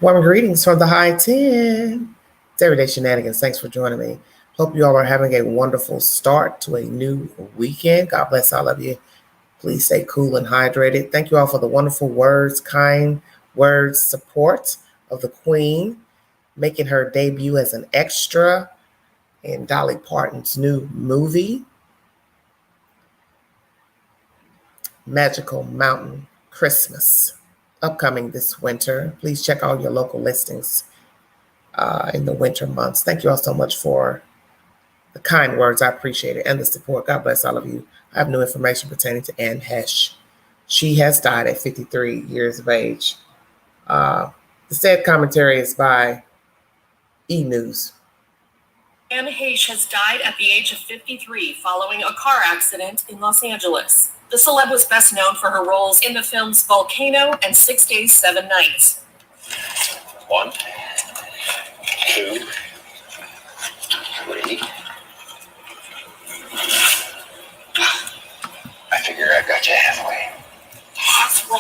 Warm greetings from the high 10. It's Everyday Shenanigans. Thanks for joining me. Hope you all are having a wonderful start to a new weekend. God bless all of you. Please stay cool and hydrated. Thank you all for the wonderful words, kind words, support of the Queen, making her debut as an extra in Dolly Parton's new movie, Magical Mountain Christmas, upcoming this winter. Please check all your local listings in the winter months. Thank you all so much for the kind words. I appreciate it, and the support. God bless all of you. I have new information pertaining to Anne Heche. She has died at 53 years of age. The said commentary is by E! News. Anne Heche has died at the age of 53 following a car accident in Los Angeles. The celeb was best known for her roles in the films Volcano and 6 Days, 7 Nights. 1, 2, 3. I figure I got you halfway. Halfway?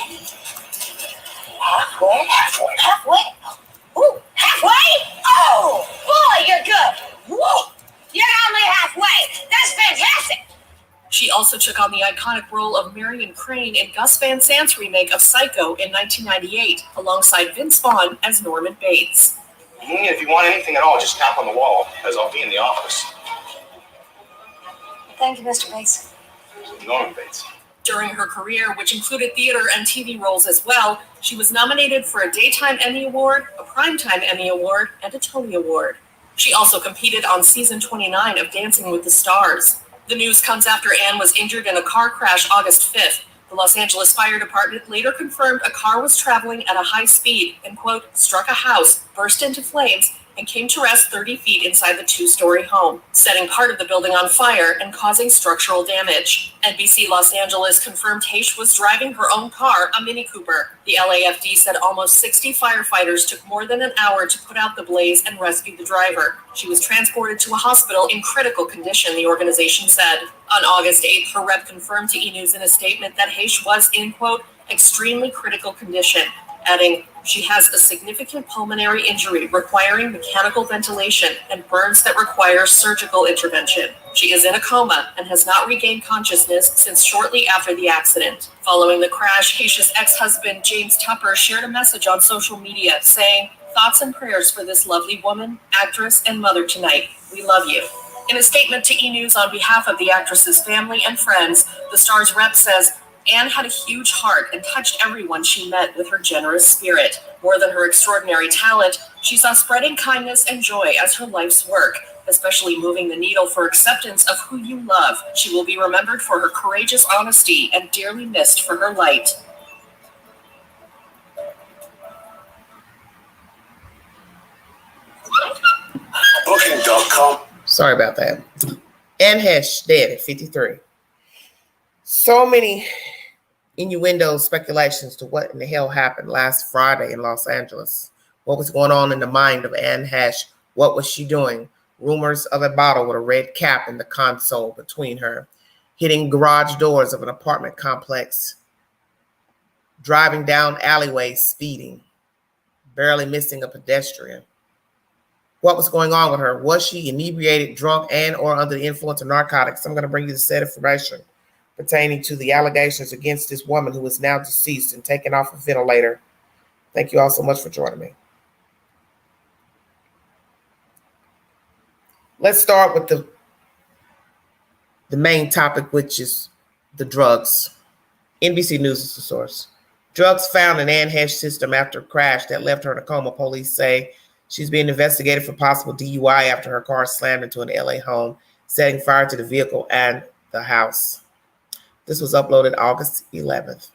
Ooh, halfway? Oh, boy, you're good. Whoa, you're only halfway. That's fantastic. She also took on the iconic role of Marion Crane in Gus Van Sant's remake of Psycho in 1998, alongside Vince Vaughn as Norman Bates. If you want anything at all, just tap on the wall, because I'll be in the office. Thank you, Mr. Bates. Norman Bates. During her career, which included theater and TV roles as well, she was nominated for a Daytime Emmy Award, a Primetime Emmy Award, and a Tony Award. She also competed on season 29 of Dancing with the Stars. The news comes after Anne was injured in a car crash August 5th. The Los Angeles Fire Department later confirmed a car was traveling at a high speed and, quote, struck a house, burst into flames, and came to rest 30 feet inside the 2-story home, setting part of the building on fire and causing structural damage. NBC Los Angeles confirmed Heche was driving her own car, a Mini Cooper. The LAFD said almost 60 firefighters took more than an hour to put out the blaze and rescue the driver. She was transported to a hospital in critical condition, the organization said. On August 8th, her rep confirmed to E! News in a statement that Heche was in, quote, extremely critical condition, adding, she has a significant pulmonary injury requiring mechanical ventilation and burns that require surgical intervention. She is in a coma and has not regained consciousness since shortly after the accident. Following the crash, Heche's ex-husband, James Tupper, shared a message on social media saying, thoughts and prayers for this lovely woman, actress, and mother tonight. We love you. In a statement to E! News on behalf of the actress's family and friends, the star's rep says, Anne had a huge heart and touched everyone she met with her generous spirit. More than her extraordinary talent, she saw spreading kindness and joy as her life's work, especially moving the needle for acceptance of who you love. She will be remembered for her courageous honesty and dearly missed for her light. Booking.com. Sorry about that. Anne Heche, dead at 53. So many innuendos, speculations to what in the hell happened last Friday in Los Angeles. What was going on in the mind of Anne Heche? What was she doing? Rumors of a bottle with a red cap in the console between her, hitting garage doors of an apartment complex, driving down alleyways, speeding, barely missing a pedestrian. What was going on with her? Was she inebriated, drunk, and or under the influence of narcotics? I'm going to bring you the said information pertaining to the allegations against this woman who is now deceased and taken off a ventilator. Thank you all so much for joining me. Let's start with the main topic, which is the drugs. NBC News is the source. Drugs found in Anne Heche's system after a crash that left her in a coma. Police say she's being investigated for possible DUI after her car slammed into an LA home, setting fire to the vehicle and the house. This was uploaded August 11th.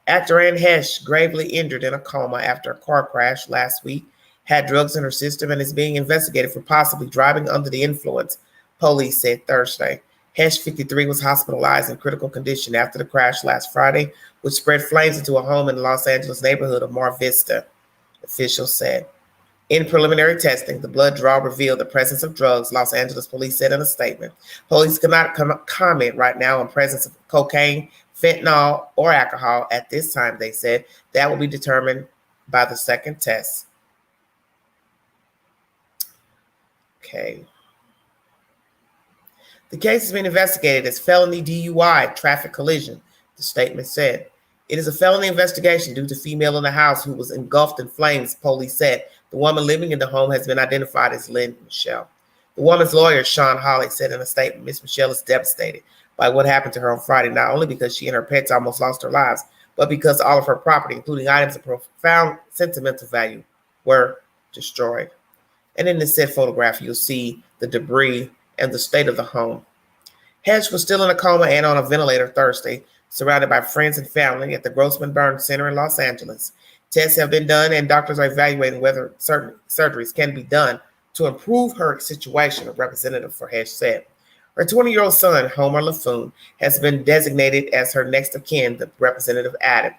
Actor Anne Heche, gravely injured in a coma after a car crash last week, had drugs in her system and is being investigated for possibly driving under the influence, police said Thursday. Heche, 53, was hospitalized in critical condition after the crash last Friday, which spread flames into a home in the Los Angeles neighborhood of Mar Vista, officials said. In preliminary testing, the blood draw revealed the presence of drugs, Los Angeles police said in a statement. Police cannot comment right now on presence of cocaine, fentanyl, or alcohol at this time, they said. That will be determined by the second test. Okay. The case is being investigated as felony DUI traffic collision, the statement said. It is a felony investigation due to female in the house who was engulfed in flames, police said. The woman living in the home has been identified as Lynn Michelle. The woman's lawyer, Sean Hawley, said in a statement, Miss Michelle is devastated by what happened to her on Friday, not only because she and her pets almost lost their lives, but because all of her property, including items of profound sentimental value, were destroyed. And in the said photograph, you'll see the debris and the state of the home. Heche was still in a coma and on a ventilator Thursday, surrounded by friends and family at the Grossman Burn Center in Los Angeles. Tests have been done, and doctors are evaluating whether certain surgeries can be done to improve her situation, a representative for Heche said. Her 20-year-old son, Homer LaFoon, has been designated as her next of kin, the representative added.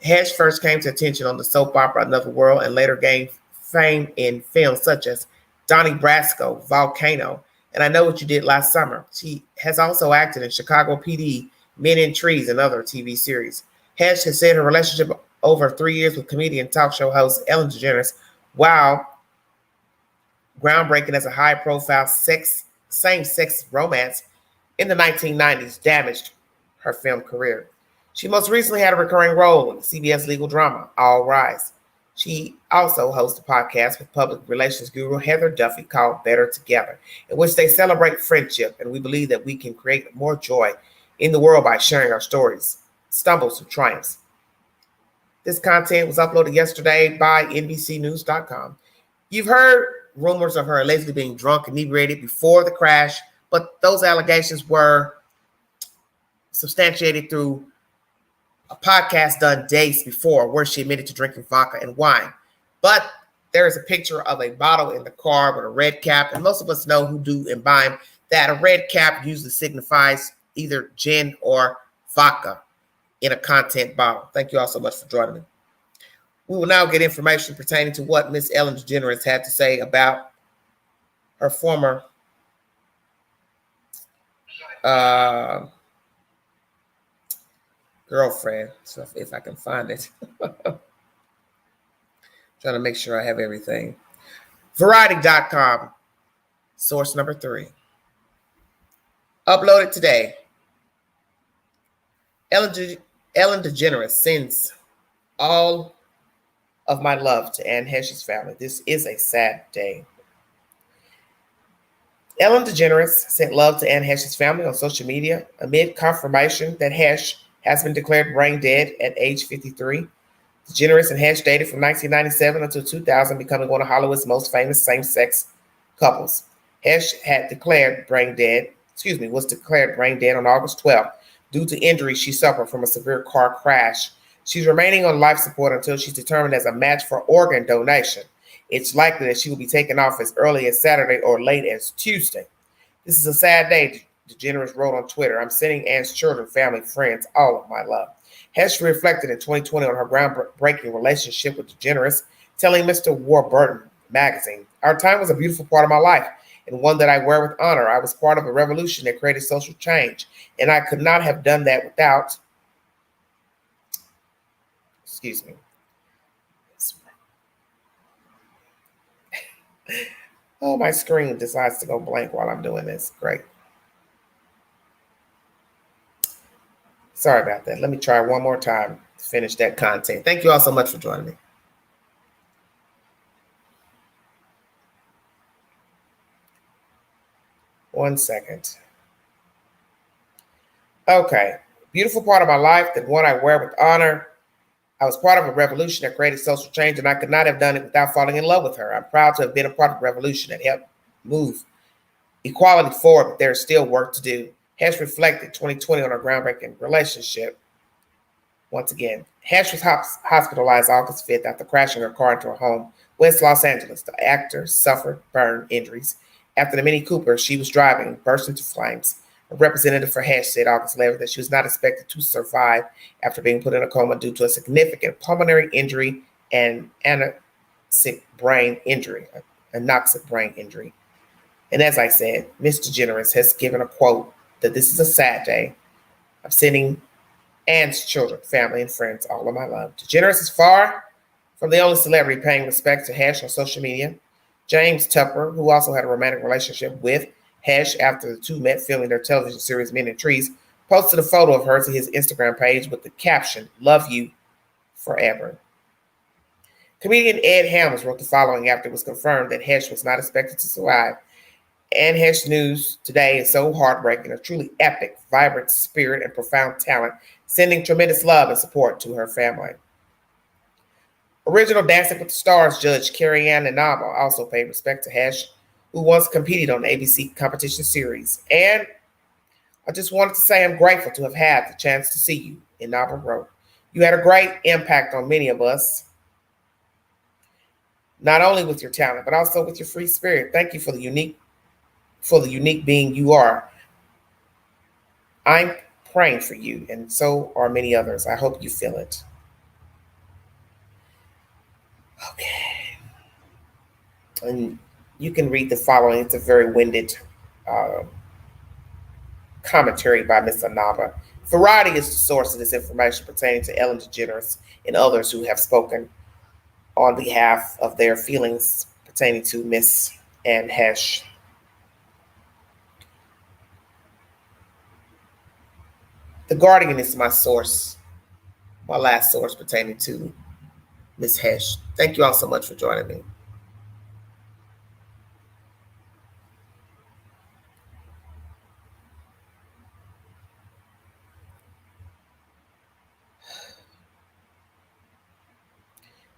Heche first came to attention on the soap opera Another World and later gained fame in films such as Donnie Brasco, Volcano, and I Know What You Did Last Summer. She has also acted in Chicago PD, Men in Trees, and other TV series. Heche has said her relationship over 3 years with comedian talk show host Ellen DeGeneres, while groundbreaking as a high-profile same-sex romance in the 1990s, damaged her film career. She most recently had a recurring role in the CBS legal drama, All Rise. She also hosts a podcast with public relations guru Heather Duffy called Better Together, in which they celebrate friendship, and we believe that we can create more joy in the world by sharing our stories, stumbles, and triumphs. This content was uploaded yesterday by NBCnews.com. You've heard rumors of her allegedly being drunk and inebriated before the crash, but those allegations were substantiated through a podcast done days before where she admitted to drinking vodka and wine. But there is a picture of a bottle in the car with a red cap, and most of us know who do imbibe that a red cap usually signifies either gin or vodka in a content bottle. Thank you all so much for joining me. We will now get information pertaining to what Miss Ellen DeGeneres had to say about her former girlfriend. So if I can find it. Trying to make sure I have everything. Variety.com, source number 3. Uploaded today. Ellen DeGeneres sends all of my love to Anne Heche's family. This is a sad day. Ellen DeGeneres sent love to Anne Heche's family on social media amid confirmation that Heche has been declared brain dead at age 53. DeGeneres and Heche dated from 1997 until 2000, becoming one of Hollywood's most famous same-sex couples. Heche was declared brain dead on August 12th due to injuries she suffered from a severe car crash. She's remaining on life support until she's determined as a match for organ donation. It's likely that she will be taken off as early as Saturday or late as Tuesday. This is a sad day, DeGeneres wrote on Twitter. I'm sending Anne's children, family, friends, all of my love. Heche reflected in 2020 on her groundbreaking relationship with DeGeneres, telling Mr. Warburton magazine, our time was a beautiful part of my life and one that I wear with honor. I was part of a revolution that created social change, and I could not have done that without, Oh, my screen decides to go blank while I'm doing this. Great. Sorry about that. Let me try one more time to finish that content. Thank you all so much for joining me. One second. Okay. Beautiful part of my life, that one I wear with honor. I was part of a revolution that created social change, and I could not have done it without falling in love with her. I'm proud to have been a part of a revolution that helped move equality forward, but there's still work to do. Heche reflected 2020 on her groundbreaking relationship. Once again, Heche was hospitalized August 5th after crashing her car into her home, West Los Angeles. The actor suffered burn injuries after the Mini Cooper she was driving burst into flames. A representative for Heche said August 11th that she was not expected to survive after being put in a coma due to a significant pulmonary injury and anoxic brain injury. And as I said, Ms. DeGeneres has given a quote that this is a sad day. I'm sending Anne's children, family, and friends all of my love. DeGeneres is far from the only celebrity paying respect to Heche on social media. James Tupper, who also had a romantic relationship with Heche after the two met filming their television series Men in Trees, posted a photo of her to his Instagram page with the caption, "Love you forever." Comedian Ed Helms wrote the following after it was confirmed that Heche was not expected to survive. And Heche news today is so heartbreaking, a truly epic, vibrant spirit and profound talent, sending tremendous love and support to her family. Original Dancing with the Stars judge Carrie Ann Inaba also paid respect to Heche, who once competed on the ABC competition series. And I just wanted to say I'm grateful to have had the chance to see you, Inaba wrote. You had a great impact on many of us, not only with your talent, but also with your free spirit. Thank you for the unique being you are. I'm praying for you, and so are many others. I hope you feel it. Okay. And you can read the following. It's a very winded commentary by Ms. Inaba. Variety is the source of this information pertaining to Ellen DeGeneres and others who have spoken on behalf of their feelings pertaining to Miss Anne Heche. The Guardian is my source, my last source pertaining to Miss Heche. Thank you all so much for joining me.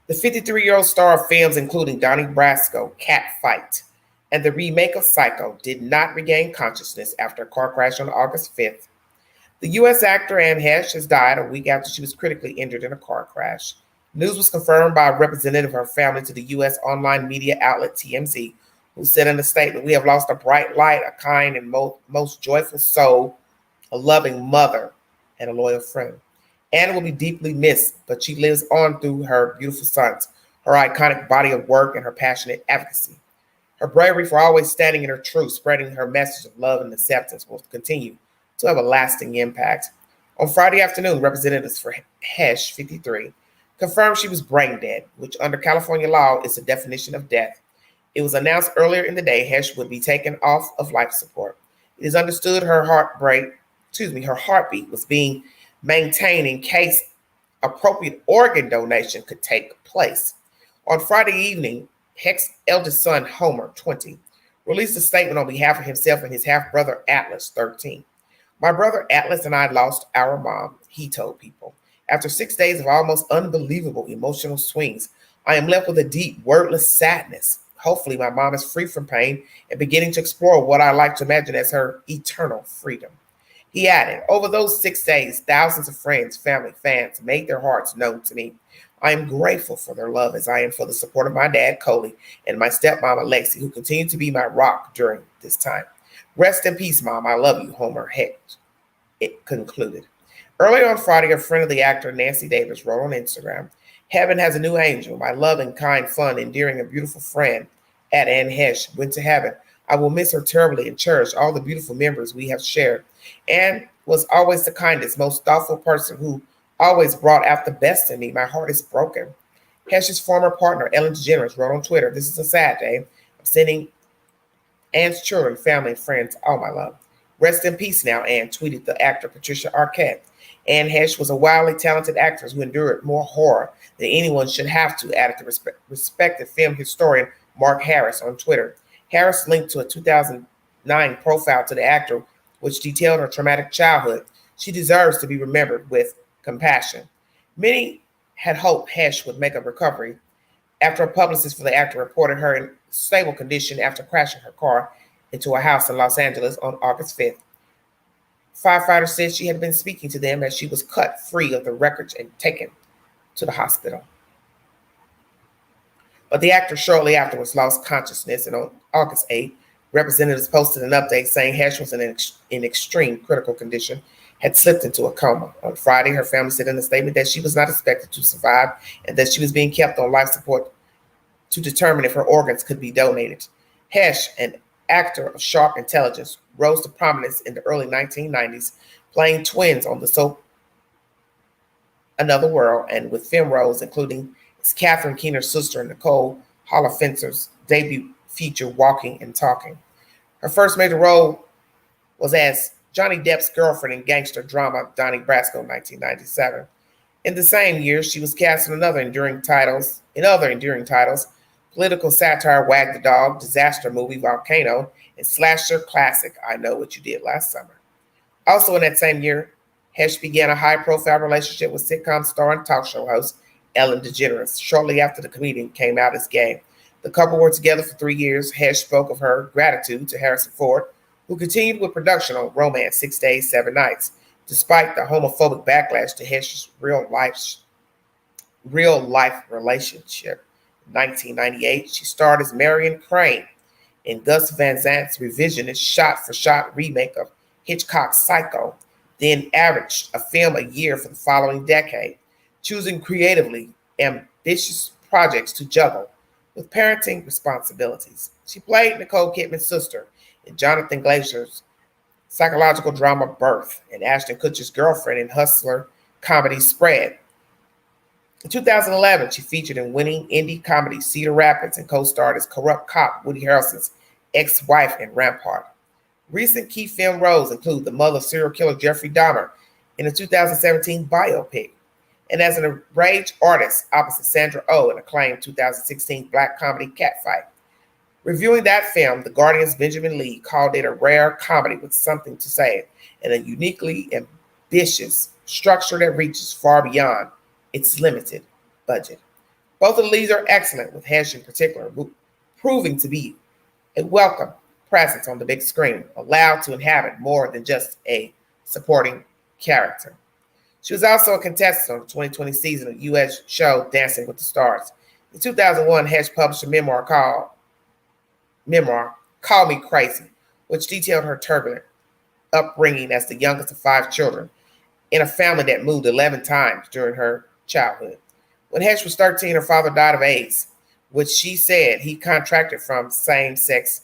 The 53-year-old star of films including Donnie Brasco, Cat Fight, and the remake of Psycho did not regain consciousness after a car crash on August 5th. The U.S. actor Anne Heche has died a week after she was critically injured in a car crash. News was confirmed by a representative of her family to the U.S. online media outlet TMZ, who said in a statement, "We have lost a bright light, a kind and most joyful soul, a loving mother, and a loyal friend. Anne will be deeply missed, but she lives on through her beautiful sons, her iconic body of work, and her passionate advocacy. Her bravery for always standing in her truth, spreading her message of love and acceptance will continue to have a lasting impact." On Friday afternoon, representatives for Heche, 53, confirmed she was brain dead, which under California law is the definition of death. It was announced earlier in the day Heche would be taken off of life support. It is understood her heartbeat was being maintained in case appropriate organ donation could take place. On Friday evening, Heche's eldest son, Homer, 20, released a statement on behalf of himself and his half-brother, Atlas, 13. "My brother Atlas and I lost our mom," he told people. "After 6 days of almost unbelievable emotional swings, I am left with a deep, wordless sadness. Hopefully my mom is free from pain and beginning to explore what I like to imagine as her eternal freedom." He added, "Over those 6 days, thousands of friends, family, fans made their hearts known to me. I am grateful for their love as I am for the support of my dad, Coley, and my stepmama, Lexi, who continue to be my rock during this time. Rest in peace, Mom. I love you," Homer Heche, it concluded. Earlier on Friday, a friend of the actor, Nancy Davis, wrote on Instagram, "Heaven has a new angel. My loving, kind, fun, endearing, and beautiful friend, at Anne Heche, went to heaven. I will miss her terribly and cherish all the beautiful memories we have shared. Anne was always the kindest, most thoughtful person who always brought out the best in me. My heart is broken." Heche's former partner, Ellen DeGeneres, wrote on Twitter, "This is a sad day. I'm sending Anne's children, family, and friends all my love. Rest in peace now, Anne," tweeted the actor Patricia Arquette. Anne Heche was a wildly talented actress who endured more horror than anyone should have to, added the respected film historian Mark Harris on Twitter. Harris linked to a 2009 profile to the actor, which detailed her traumatic childhood. "She deserves to be remembered with compassion." Many had hoped Heche would make a recovery after a publicist for the actor reported her in stable condition after crashing her car into a house in Los Angeles on August 5th. Firefighters said she had been speaking to them as she was cut free of the wreckage and taken to the hospital. But the actor shortly afterwards lost consciousness, and on August 8th, representatives posted an update saying Heche was in extreme critical condition, had slipped into a coma. On Friday, her family said in a statement that she was not expected to survive and that she was being kept on life support to determine if her organs could be donated. Heche, an actor of sharp intelligence, rose to prominence in the early 1990s, playing twins on the soap Another World, and with film roles including as Catherine Keener's sister, Nicole Holofencer's debut feature Walking and Talking. Her first major role was as Johnny Depp's girlfriend in gangster drama Donnie Brasco in 1997. In the same year, she was cast in other enduring titles, political satire Wag the Dog, disaster movie Volcano, and slasher classic I Know What You Did Last Summer. Also in that same year, Heche began a high-profile relationship with sitcom star and talk show host Ellen DeGeneres shortly after the comedian came out as gay. The couple were together for 3 years. Heche spoke of her gratitude to Harrison Ford, who continued with production on Romance 6 Days, 7 Nights, despite the homophobic backlash to Heche's real life relationship. In 1998, she starred as Marion Crane in Gus Van Sant's revisionist shot-for-shot remake of Hitchcock's Psycho, then averaged a film a year for the following decade, choosing creatively ambitious projects to juggle with parenting responsibilities. She played Nicole Kidman's sister in Jonathan Glazer's psychological drama Birth, and Ashton Kutcher's girlfriend in hustler comedy Spread. In 2011, she featured in winning indie comedy Cedar Rapids and co-starred as corrupt cop Woody Harrelson's ex-wife in Rampart. Recent key film roles include the mother of serial killer Jeffrey Dahmer in a 2017 biopic, and as an enraged artist opposite Sandra Oh in acclaimed 2016 black comedy Catfight. Reviewing that film, The Guardian's Benjamin Lee called it a rare comedy with something to say and a uniquely ambitious structure that reaches far beyond its limited budget. Both of the leads are excellent, with Heche in particular proving to be a welcome presence on the big screen, allowed to inhabit more than just a supporting character. She was also a contestant on the 2020 season of U.S. show Dancing with the Stars. In 2001, Heche published a memoir called Call Me Crazy, which detailed her turbulent upbringing as the youngest of 5 children in a family that moved 11 times during her childhood. When Heche was 13, her father died of AIDS, which she said he contracted from same-sex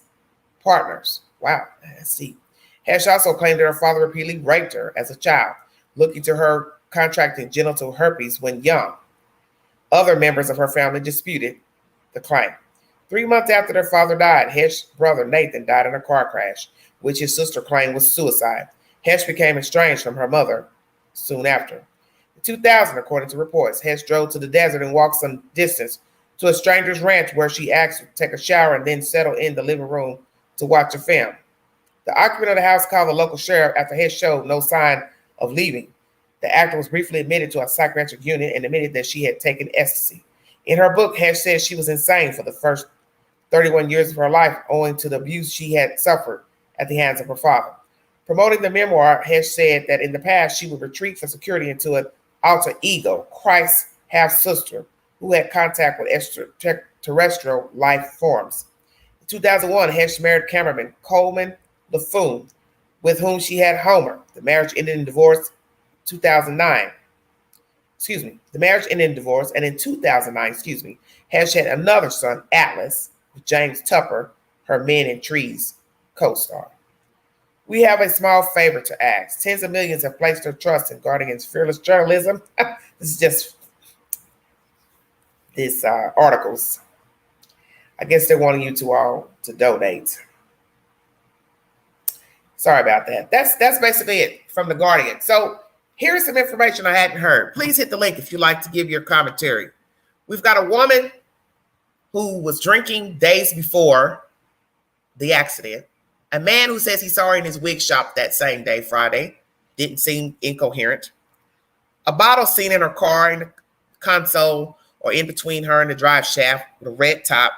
partners. Wow, that's deep. Heche also claimed that her father repeatedly raped her as a child, looking to her contracting genital herpes when young. Other members of her family disputed the claim. 3 months after their father died, Heche's brother Nathan died in a car crash, which his sister claimed was suicide. Heche became estranged from her mother soon after. In 2000, according to reports, Heche drove to the desert and walked some distance to a stranger's ranch where she asked to take a shower and then settled in the living room to watch a film. The occupant of the house called the local sheriff after Heche showed no sign of leaving. The actor was briefly admitted to a psychiatric unit and admitted that she had taken ecstasy. In her book, Heche says she was insane for the first 31 years of her life owing to the abuse she had suffered at the hands of her father. Promoting the memoir, Heche said that in the past she would retreat for security into an alter ego, Christ's half-sister, who had contact with extraterrestrial life forms. In 2001, Heche married cameraman Coleman LaFoon, with whom she had Homer. The marriage ended in divorce in 2009. The marriage ended in divorce, and in 2009, Heche had another son, Atlas, with James Tupper, her Men in Trees co-star. We have a small favor to ask. Tens of millions have placed their trust in Guardian's fearless journalism. This is just this articles. I guess they're wanting you to all to donate. Sorry about that. That's basically it from The Guardian. So here's some information I hadn't heard. Please hit the link if you'd like to give your commentary. We've got a woman who was drinking days before the accident. A man who says he saw her in his wig shop that same day, Friday, didn't seem incoherent. A bottle seen in her car in the console or in between her and the drive shaft with a red top.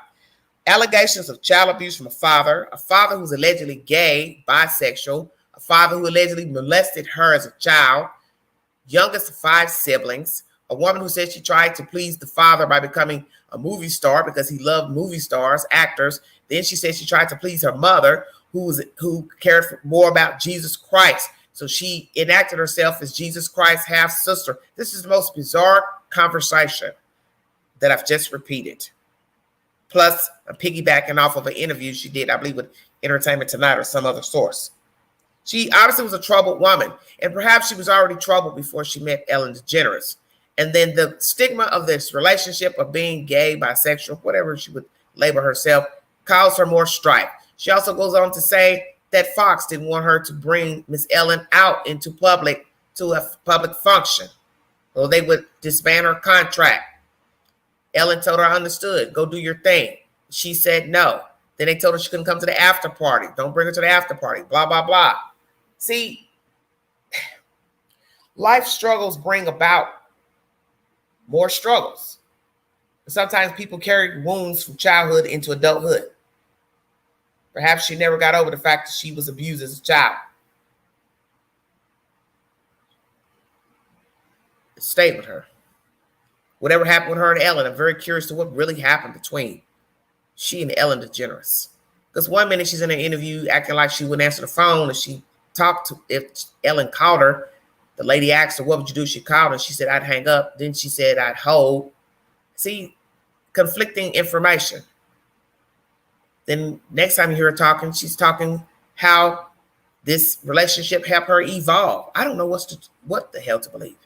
Allegations of child abuse from a father who's allegedly gay, bisexual, a father who allegedly molested her as a child, youngest of 5 siblings, a woman who said she tried to please the father by becoming a movie star because he loved movie stars, actors. Then she said she tried to please her mother, who cared more about Jesus Christ. So she enacted herself as Jesus Christ's half-sister. This is the most bizarre conversation that I've just repeated. Plus, I'm piggybacking off of an interview she did, I believe, with Entertainment Tonight or some other source. She obviously was a troubled woman, and perhaps she was already troubled before she met Ellen DeGeneres. And then the stigma of this relationship of being gay, bisexual, whatever she would label herself, cause her more strife. She also goes on to say that Fox didn't want her to bring Miss Ellen out into public to a public function, or they would disband her contract. Ellen told her, I understood. Go do your thing. She said no. Then they told her she couldn't come to the after party. Don't bring her to the after party. Blah, blah, blah. See, life struggles bring about more struggles. Sometimes people carry wounds from childhood into adulthood. Perhaps she never got over the fact that she was abused as a child. It stayed with her. Whatever happened with her and Ellen, I'm very curious to what really happened between she and Ellen DeGeneres. Because one minute she's in an interview acting like she wouldn't answer the phone, and she talked to, if Ellen called her, the lady asked her, what would you do? She called her, and she said, I'd hang up. Then she said, I'd hold. See, conflicting information. Then next time you hear her talking, she's talking how this relationship helped her evolve. I don't know what the hell to believe.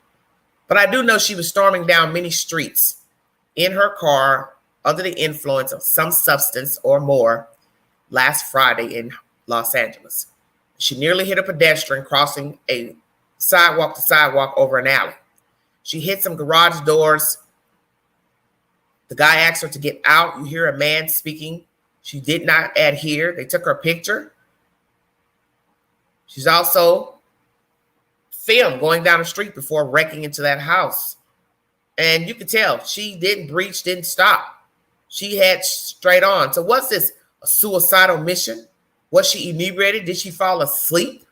But I do know she was storming down many streets in her car under the influence of some substance or more last Friday in Los Angeles. She nearly hit a pedestrian crossing a sidewalk to sidewalk over an alley. She hit some garage doors. The guy asked her to get out. You hear a man speaking. She did not adhere. They took her picture. She's also filmed going down the street before wrecking into that house. And you could tell she didn't breach, didn't stop. She had straight on. So was this a suicidal mission? Was she inebriated? Did she fall asleep?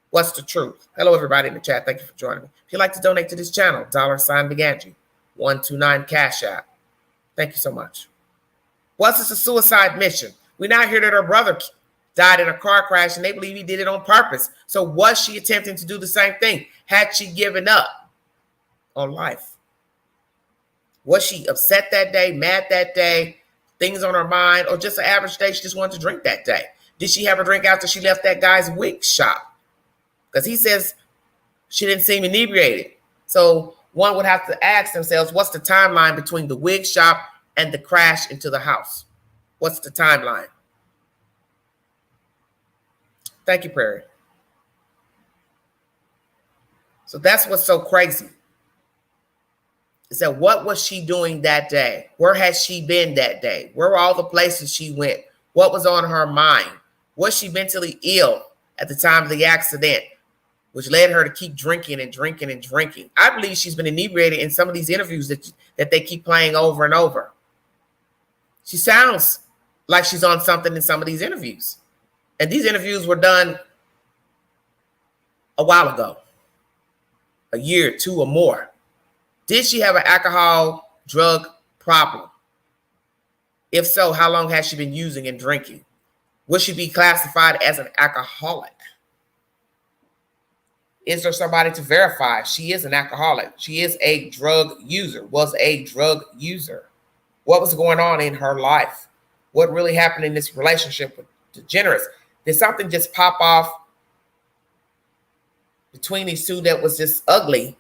What's the truth? Hello, everybody in the chat. Thank you for joining me. If you'd like to donate to this channel, $BigAngie, 129 Cash App. Thank you so much. Was this a suicide mission? We now hear that her brother died in a car crash, and they believe he did it on purpose. So was she attempting to do the same thing? Had she given up on life? Was she upset that day, mad that day, things on her mind, or just an average day she just wanted to drink that day? Did she have a drink after she left that guy's wig shop? Because he says she didn't seem inebriated. So one would have to ask themselves, what's the timeline between the wig shop and the crash into the house? What's the timeline? Thank you, Prairie. So that's what's so crazy. Is that what was she doing that day? Where has she been that day? Where were all the places she went? What was on her mind? Was she mentally ill at the time of the accident, which led her to keep drinking and drinking and drinking? I believe she's been inebriated in some of these interviews that they keep playing over and over. She sounds like she's on something in some of these interviews. And these interviews were done a while ago, a year, 2 or more. Did she have an alcohol drug problem? If so, how long has she been using and drinking? Would she be classified as an alcoholic? Is there somebody to verify she is an alcoholic? She is a drug user, was a drug user. What was going on in her life? What really happened in this relationship with DeGeneres? Did something just pop off between these two that was just ugly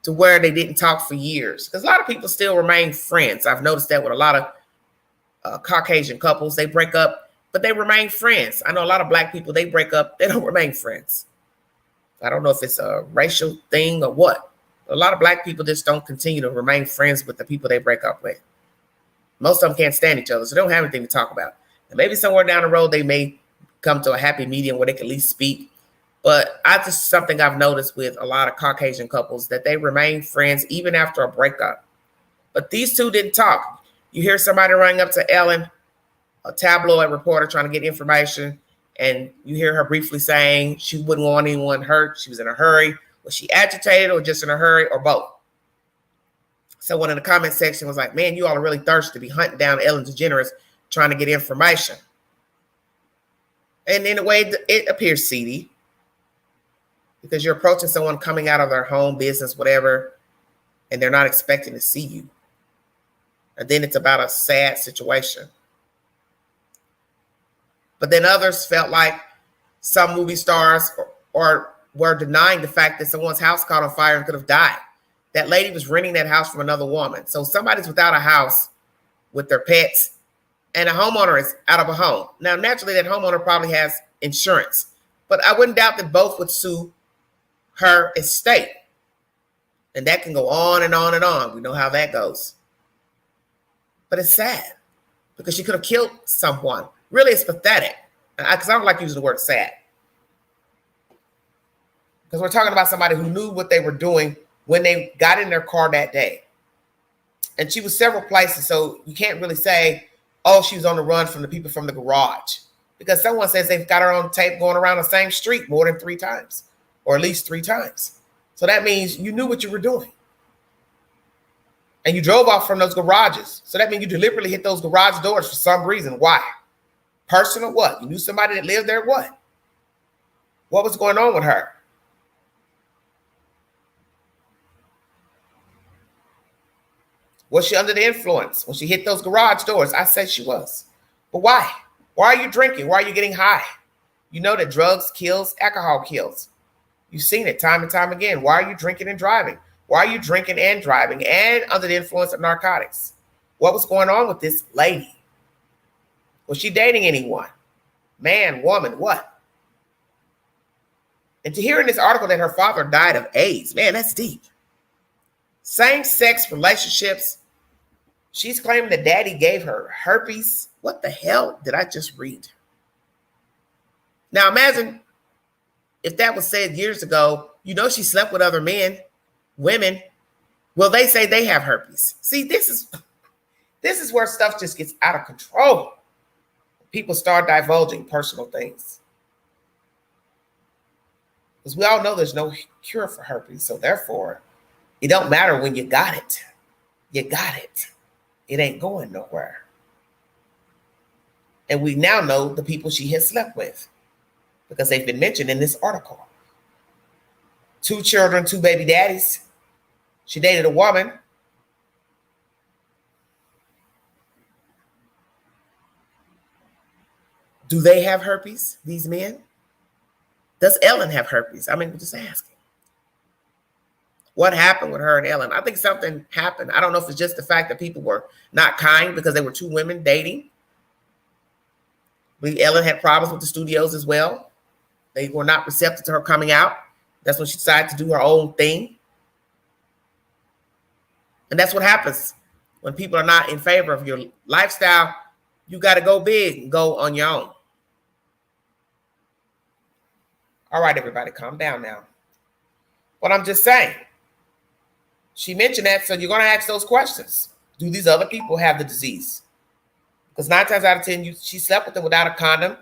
to where they didn't talk for years? Because a lot of people still remain friends. I've noticed that with a lot of Caucasian couples. They break up, but they remain friends. I know a lot of Black people, they break up, they don't remain friends. I don't know if it's a racial thing or what. A lot of Black people just don't continue to remain friends with the people they break up with. Most of them can't stand each other, so they don't have anything to talk about. And maybe somewhere down the road, they may come to a happy medium where they can at least speak. But something I've noticed with a lot of Caucasian couples, that they remain friends even after a breakup. But these two didn't talk. You hear somebody running up to Ellen, a tabloid reporter trying to get information, and you hear her briefly saying she wouldn't want anyone hurt. She was in a hurry. Was she agitated or just in a hurry, or both? Someone in the comment section was like, man, you all are really thirsty to be hunting down Ellen DeGeneres trying to get information. And in a way, it appears seedy, because you're approaching someone coming out of their home, business, whatever, and they're not expecting to see you. And then it's about a sad situation. But then others felt like some movie stars or were denying the fact that someone's house caught on fire and could have died. That lady was renting that house from another woman. So somebody's without a house with their pets, and a homeowner is out of a home. Now, naturally, that homeowner probably has insurance, but I wouldn't doubt that both would sue her estate. And that can go on and on and on. We know how that goes. But it's sad because she could have killed someone. Really, it's pathetic. Because I don't like using the word sad. Because we're talking about somebody who knew what they were doing when they got in their car that day. And she was several places, so you can't really say, oh, she was on the run from the people from the garage. Because someone says they've got her on tape going around the same street more than 3 times, or at least 3 times. So that means you knew what you were doing. And you drove off from those garages. So that means you deliberately hit those garage doors for some reason. Why? Personal what? You knew somebody that lived there what? What was going on with her? Was she under the influence when she hit those garage doors? I said she was. But why? Why are you drinking? Why are you getting high? You know that drugs kills, alcohol kills. You've seen it time and time again. Why are you drinking and driving? Why are you drinking and driving and under the influence of narcotics? What was going on with this lady? Was she dating anyone? Man, woman, what? And to hear in this article that her father died of AIDS, man, that's deep. Same-sex relationships. She's claiming that daddy gave her herpes. What the hell did I just read? Now imagine if that was said years ago, you know she slept with other men, women. Well, they say they have herpes. See, this is where stuff just gets out of control. People start divulging personal things. Because we all know there's no cure for herpes. So therefore, it don't matter when you got it. You got it. It ain't going nowhere. And we now know the people she has slept with because they've been mentioned in this article. 2 children, 2 baby daddies. She dated a woman. Do they have herpes, these men? Does Ellen have herpes? I mean, we're just asking. What happened with her and Ellen? I think something happened. I don't know if it's just the fact that people were not kind because they were 2 women dating. I believe Ellen had problems with the studios as well. They were not receptive to her coming out. That's when she decided to do her own thing. And that's what happens when people are not in favor of your lifestyle. You got to go big and go on your own. All right, everybody, calm down now. But I'm just saying, she mentioned that, so you're going to ask those questions. Do these other people have the disease? Because 9 times out of 10, she slept with them without a condom.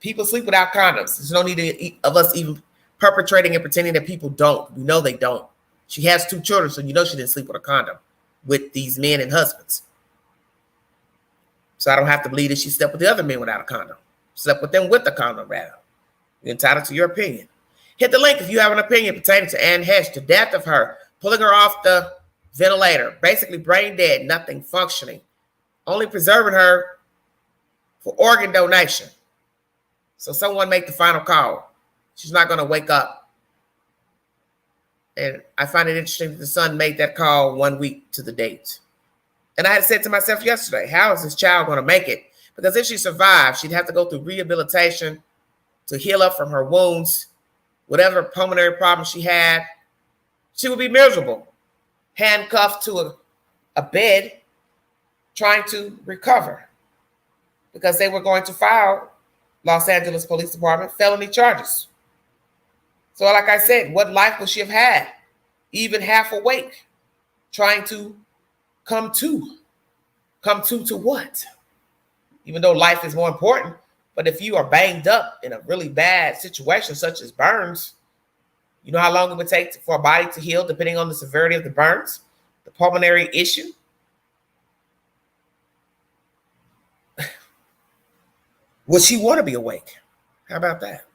People sleep without condoms. There's no need of us even perpetrating and pretending that people don't. We know they don't. She has 2 children, so you know she didn't sleep with a condom with these men and husbands. So I don't have to believe that she slept with the other men without a condom. Slept with them with a condom, rather. You're entitled to your opinion. Hit the link if you have an opinion pertaining to Anne Heche, the death of her, pulling her off the ventilator, basically brain dead, nothing functioning, only preserving her for organ donation. So someone make the final call. She's not going to wake up. And I find it interesting that the son made that call 1 week to the date. And I had said to myself yesterday, how is this child going to make it? Because if she survived, she'd have to go through rehabilitation to heal up from her wounds, whatever pulmonary problem she had. She would be miserable, handcuffed to a bed, trying to recover because they were going to file Los Angeles Police Department felony charges. So like I said, what life would she have had, even half awake, trying to come to what? Even though life is more important, but if you are banged up in a really bad situation, such as burns, you know how long it would take for a body to heal, depending on the severity of the burns, the pulmonary issue. Would she want to be awake? How about that?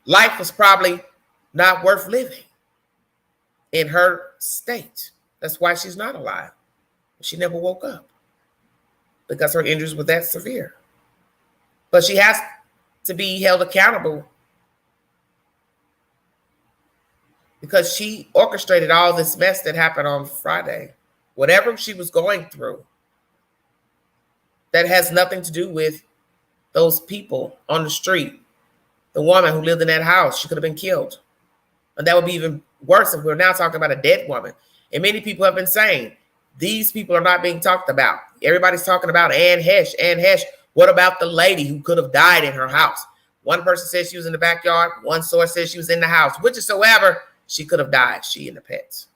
Life was probably not worth living in her state. That's why she's not alive. She never woke up because her injuries were that severe. But she has to be held accountable because she orchestrated all this mess that happened on Friday. Whatever she was going through, that has nothing to do with those people on the street. The woman who lived in that house, she could have been killed. And that would be even worse if we're now talking about a dead woman. And many people have been saying, these people are not being talked about. Everybody's talking about Ann Heche. Ann Heche, what about the lady who could have died in her house? One person says she was in the backyard. One source says she was in the house. Whichsoever, she could have died, she and the pets.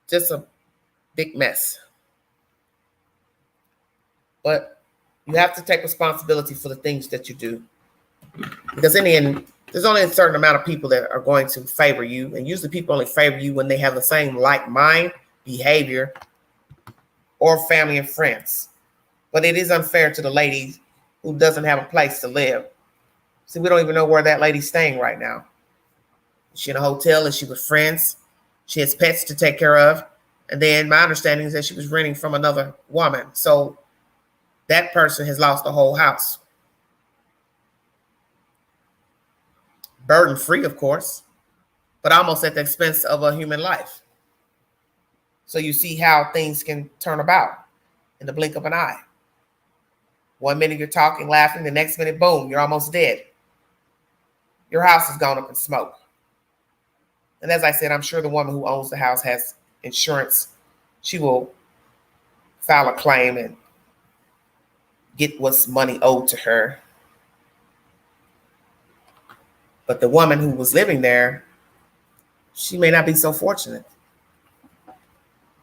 Just a big mess. But you have to take responsibility for the things that you do. Because in the end, there's only a certain amount of people that are going to favor you. And usually people only favor you when they have the same like mind, behavior, or family and friends. But it is unfair to the lady who doesn't have a place to live. See, we don't even know where that lady's staying right now. Is she in a hotel? Is she with friends? She has pets to take care of. And then my understanding is that she was renting from another woman. So that person has lost the whole house. Burden free, of course, but almost at the expense of a human life. So you see how things can turn about in the blink of an eye. 1 minute you're talking, laughing, the next minute, boom, you're almost dead. Your house has gone up in smoke. And as I said, I'm sure the woman who owns the house has insurance. She will file a claim and get what's money owed to her. But the woman who was living there, she may not be so fortunate.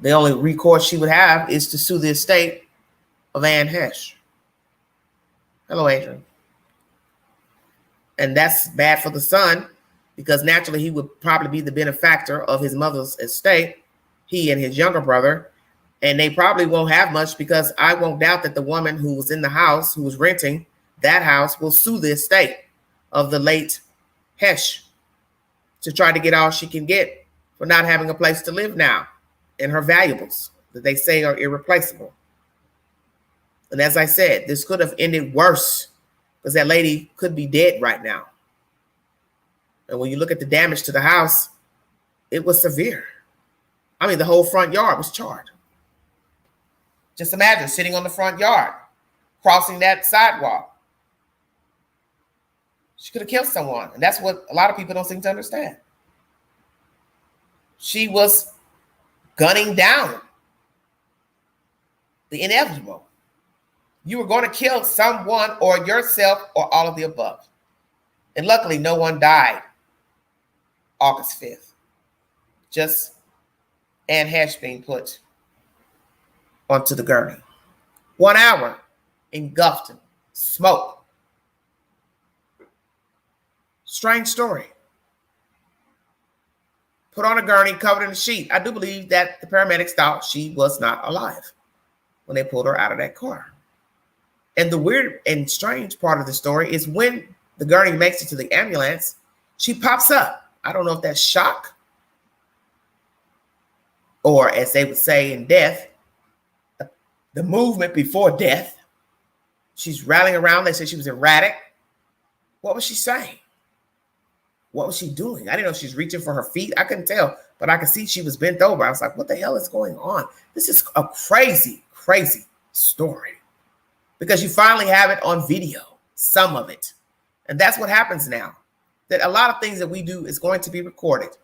The only recourse she would have is to sue the estate of Ann Heche. Hello, Adrian. And that's bad for the son, because naturally he would probably be the benefactor of his mother's estate, he and his younger brother, and they probably won't have much, because I won't doubt that the woman who was in the house, who was renting that house, will sue the estate of the late Heche to try to get all she can get for not having a place to live now, and her valuables that they say are irreplaceable. And as I said, this could have ended worse, because that lady could be dead right now. And when you look at the damage to the house, it was severe. I mean, the whole front yard was charred. Just imagine sitting on the front yard, crossing that sidewalk. She could have killed someone. And that's what a lot of people don't seem to understand. She was gunning down the inevitable. You were going to kill someone or yourself or all of the above. And luckily, no one died August 5th. Just Ann Heche being put onto the gurney. 1 hour engulfed in smoke. Strange story. Put on a gurney, covered in a sheet. I do believe that the paramedics thought she was not alive when they pulled her out of that car. And the weird and strange part of the story is when the gurney makes it to the ambulance, she pops up. I don't know if that's shock, or as they would say in death, the movement before death. She's rallying around. They said she was erratic. What was she saying? What was she doing? I didn't know if she was reaching for her feet. I couldn't tell, but I could see she was bent over. I was like, what the hell is going on? This is a crazy, crazy story, because you finally have it on video, some of it. And that's what happens now, that a lot of things that we do is going to be recorded.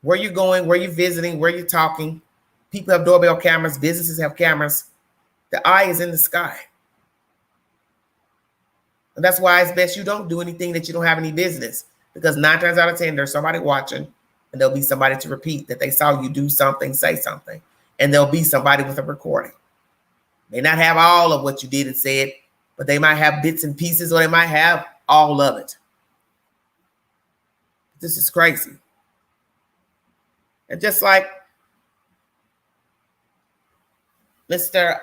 Where you're going, where you're visiting, where you're talking. People have doorbell cameras, businesses have cameras. The eye is in the sky. And that's why it's best you don't do anything that you don't have any business, because 9 times out of 10, there's somebody watching, and there'll be somebody to repeat that they saw you do something, say something, and there'll be somebody with a recording. May not have all of what you did and said, but they might have bits and pieces, or they might have all of it. This is crazy. And just like Mr.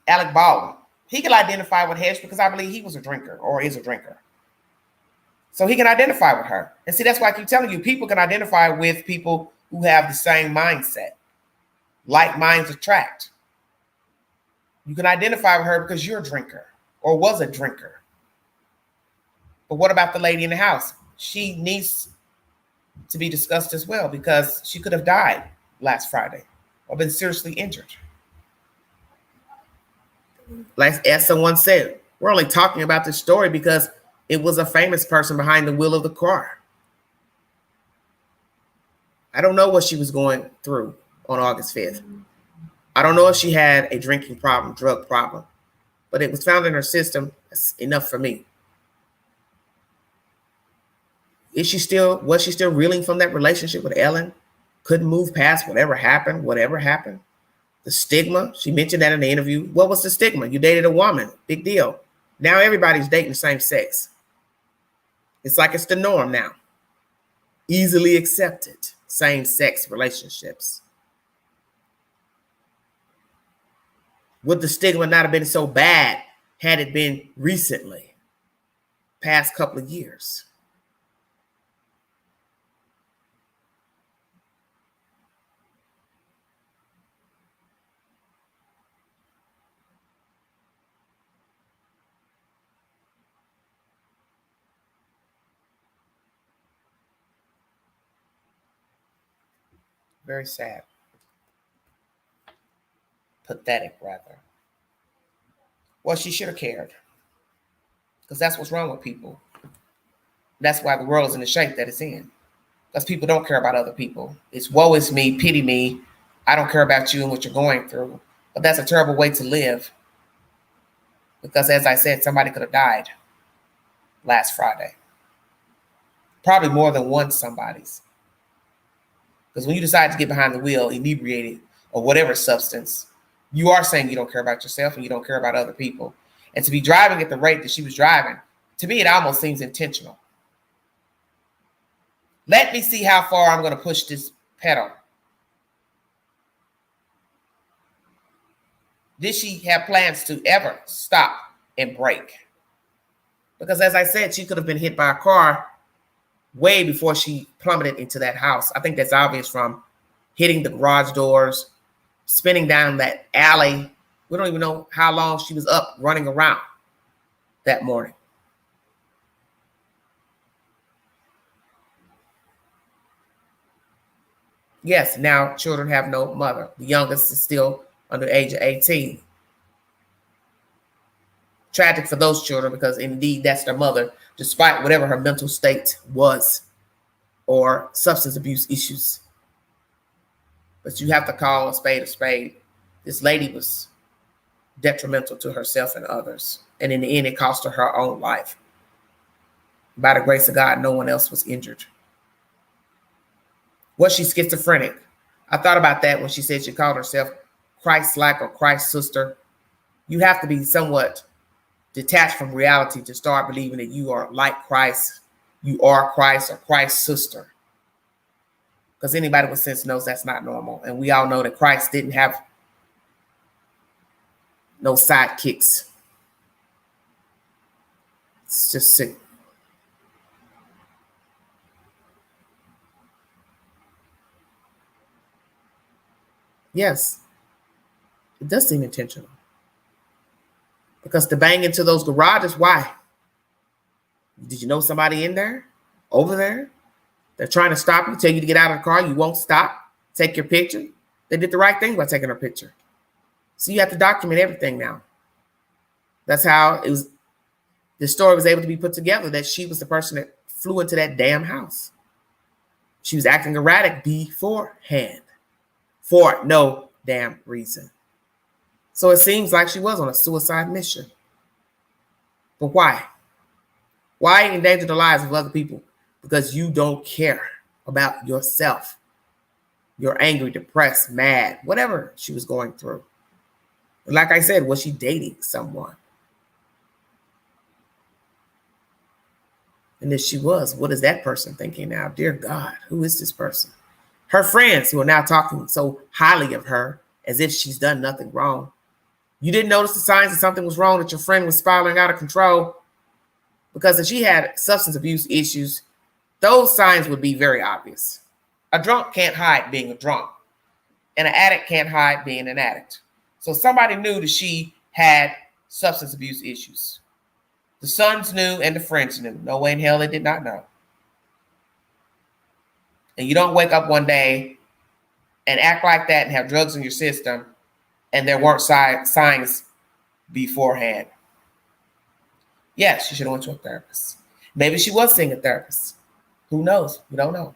Alec Baldwin, he can identify with Heche because I believe he was a drinker or is a drinker. So he can identify with her. And see, that's why I keep telling you, people can identify with people who have the same mindset. like minds attract. You can identify with her because you're a drinker or was a drinker. But what about the lady in the house? She needs to be discussed as well because she could have died last Friday or been seriously injured. Like as someone said, we're only talking about this story because it was a famous person behind the wheel of the car. I don't know what she was going through on August 5th. I don't know if she had a drinking problem, drug problem, but it was found in her system. That's enough for me. Was she still reeling from that relationship with Ellen? Couldn't move past whatever happened. The stigma, she mentioned that in the interview. What was the stigma? You dated a woman, big deal. Now everybody's dating the same sex. It's like it's the norm now. Easily accepted same-sex relationships. Would the stigma not have been so bad had it been recently, past couple of years? Very sad. Pathetic, rather. Well, she should have cared. Because that's what's wrong with people. That's why the world is in the shape that it's in. Because people don't care about other people. It's woe is me, pity me. I don't care about you and what you're going through. But that's a terrible way to live. Because as I said, somebody could have died last Friday. Probably more than one somebody's. Because when you decide to get behind the wheel, inebriated, or whatever substance, you are saying you don't care about yourself and you don't care about other people. And to be driving at the rate that she was driving, to me, it almost seems intentional. Let me see how far I'm going to push this pedal. Did she have plans to ever stop and brake? Because as I said, she could have been hit by a car way before she plummeted into that house. I think that's obvious from hitting the garage doors, spinning down that alley. We don't even know how long she was up running around that morning. Yes, now children have no mother. The youngest is still under the age of 18. Tragic for those children because indeed that's their mother, despite whatever her mental state was or substance abuse issues. But you have to call a spade a spade. This lady was detrimental to herself and others. And in the end, it cost her own life. By the grace of God, no one else was injured. Was she schizophrenic? I thought about that when she said she called herself Christ-like or Christ sister. You have to be somewhat detached from reality to start believing that you are like Christ, you are Christ or Christ's sister. Because anybody with sense knows that's not normal. And we all know that Christ didn't have no sidekicks. It's just sick. Yes, it does seem intentional. Because to bang into those garages, why? Did you know somebody in there, over there? They're trying to stop you, tell you to get out of the car. You won't stop, take your picture. They did the right thing by taking her picture. So you have to document everything now. That's how it was. The story was able to be put together that she was the person that flew into that damn house. She was acting erratic beforehand for no damn reason. So it seems like she was on a suicide mission. But why? Why endanger the lives of other people? Because you don't care about yourself. You're angry, depressed, mad, whatever she was going through. And like I said, was she dating someone? And if she was, what is that person thinking now? Dear God, who is this person? Her friends who are now talking so highly of her as if she's done nothing wrong. You didn't notice the signs that something was wrong, that your friend was spiraling out of control? Because if she had substance abuse issues, those signs would be very obvious. A drunk can't hide being a drunk. And an addict can't hide being an addict. So somebody knew that she had substance abuse issues. The sons knew and the friends knew. No way in hell they did not know. And you don't wake up one day and act like that and have drugs in your system and there weren't signs beforehand. Yes, she should have went to a therapist. Maybe she was seeing a therapist. Who knows? We don't know.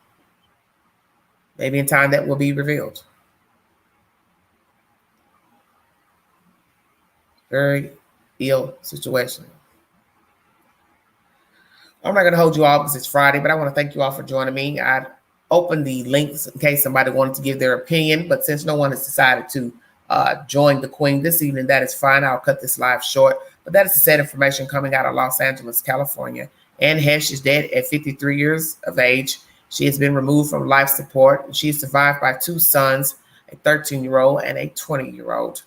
Maybe in time that will be revealed. Very ill situation. I'm not going to hold you all because it's Friday, but I want to thank you all for joining me. I opened the links in case somebody wanted to give their opinion, but since no one has decided to join the Queen this evening, that is fine. I'll cut this live short. But that is the sad information coming out of Los Angeles, California. Anne Heche is dead at 53 years of age. She has been removed from life support. She is survived by two sons, a 13-year-old and a 20-year-old.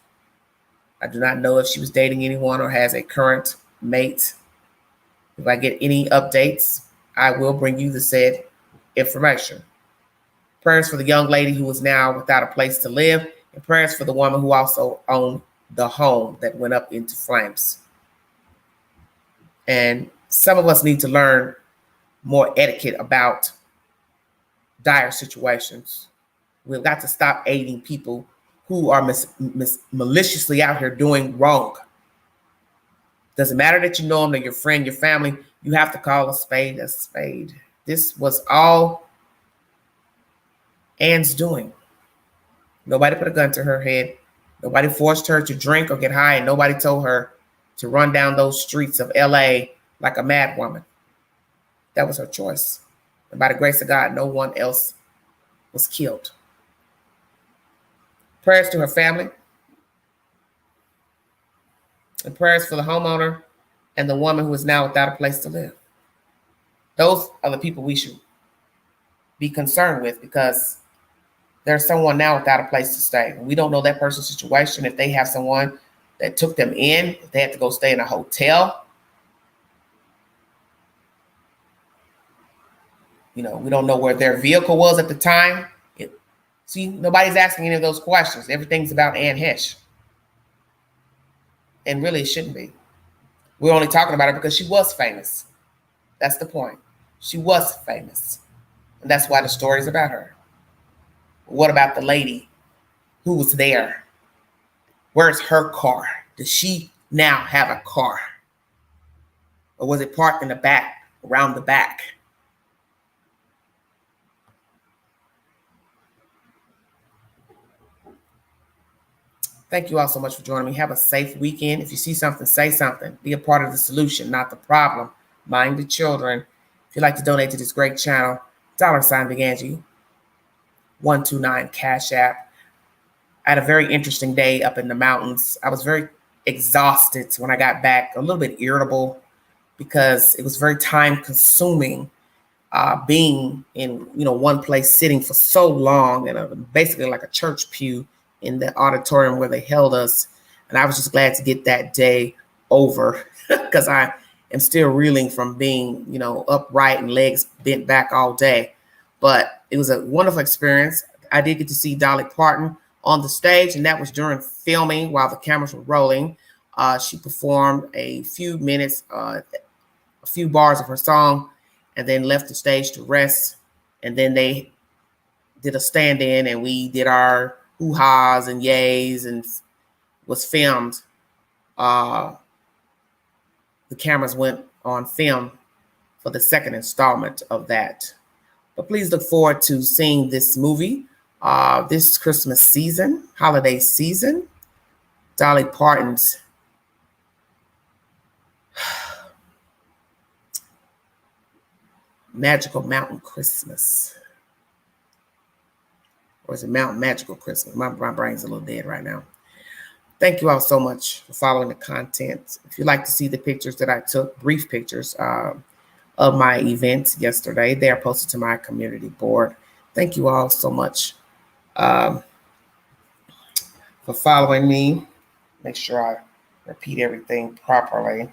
I do not know if she was dating anyone or has a current mate. If I get any updates, I will bring you the said information. Prayers for the young lady who is now without a place to live, and prayers for the woman who also owned the home that went up into flames. And some of us need to learn more etiquette about dire situations. We've got to stop aiding people who are maliciously out here doing wrong. Doesn't matter that you know them, they're your friend, your family. You have to call a spade a spade. This was all Anne's doing. Nobody put a gun to her head. Nobody forced her to drink or get high, and nobody told her to run down those streets of LA like a mad woman. That was her choice. And by the grace of God, no one else was killed. Prayers to her family. And prayers for the homeowner and the woman who is now without a place to live. Those are the people we should be concerned with, because there's someone now without a place to stay. We don't know that person's situation. If they have someone that took them in, if they had to go stay in a hotel, we don't know where their vehicle was at the time. See, nobody's asking any of those questions. Everything's about Anne Heche. And really, it shouldn't be. We're only talking about her because she was famous. That's the point. She was famous. And that's why the story is about her. What about the lady who was there? Where's her car? Does she now have a car? Or was it parked in the back, around the back? Thank you all so much for joining me. Have a safe weekend. If you see something, say something. Be a part of the solution, not the problem. Mind the children. If you'd like to donate to this great channel, $Big Angie, 129 Cash App. I had a very interesting day up in the mountains. I was very exhausted when I got back, a little bit irritable because it was very time consuming being in one place, sitting for so long in basically like a church pew in the auditorium where they held us. And I was just glad to get that day over because I am still reeling from being, upright and legs bent back all day. But it was a wonderful experience. I did get to see Dolly Parton on the stage, and that was during filming while the cameras were rolling. She performed a few minutes, a few bars of her song, and then left the stage to rest. And then they did a stand-in, and we did our hoo-has and yays, and was filmed. The cameras went on film for the second installment of that. But please look forward to seeing this movie this Christmas season, holiday season. Dolly Parton's Magical Mountain Christmas. Or is it Mountain Magical Christmas? My brain's a little dead right now. Thank you all so much for following the content. If you'd like to see the pictures that I took, brief pictures of my event yesterday, they are posted to my community board. Thank you all so much for following me. Make sure I repeat everything properly,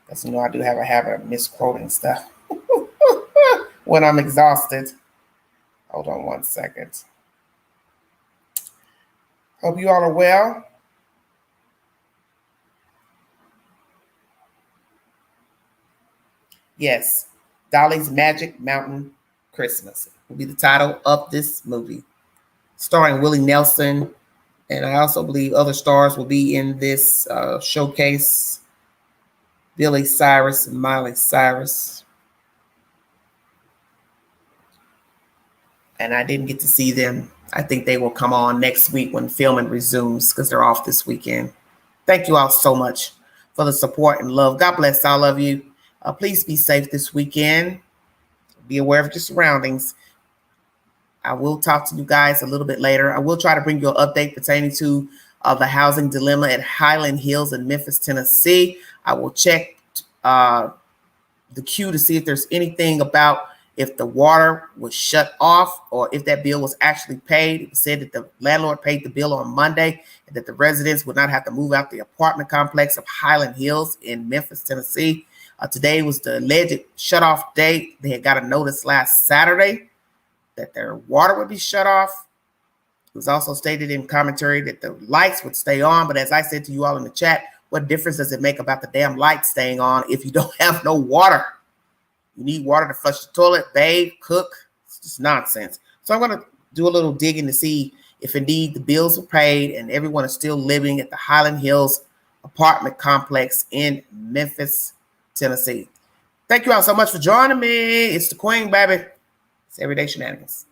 because I do have a habit of misquoting stuff when I'm exhausted. Hold on one second. Hope you all are well. Yes, Dolly's Magic Mountain Christmas will be the title of this movie, starring Willie Nelson, and I also believe other stars will be in this showcase. Billy Cyrus and Miley Cyrus. And I didn't get to see them. I think they will come on next week when filming resumes because they're off this weekend. Thank you all so much for the support and love. God bless all of you. Please be safe this weekend. Be aware of your surroundings. I will talk to you guys a little bit later. I will try to bring you an update pertaining to the housing dilemma at Highland Hills in Memphis, Tennessee. I will check the queue to see if there's anything about if the water was shut off or if that bill was actually paid. It was said that the landlord paid the bill on Monday and that the residents would not have to move out the apartment complex of Highland Hills in Memphis, Tennessee. Today was the alleged shut-off date. They had got a notice last Saturday that their water would be shut off. It was also stated in commentary that the lights would stay on. But as I said to you all in the chat, what difference does it make about the damn lights staying on if you don't have no water? You need water to flush the toilet, bathe, cook. It's just nonsense. So I'm going to do a little digging to see if indeed the bills were paid and everyone is still living at the Highland Hills apartment complex in Memphis, Tennessee. Thank you all so much for joining me. It's the Queen, baby. It's Everyday Shenanigans.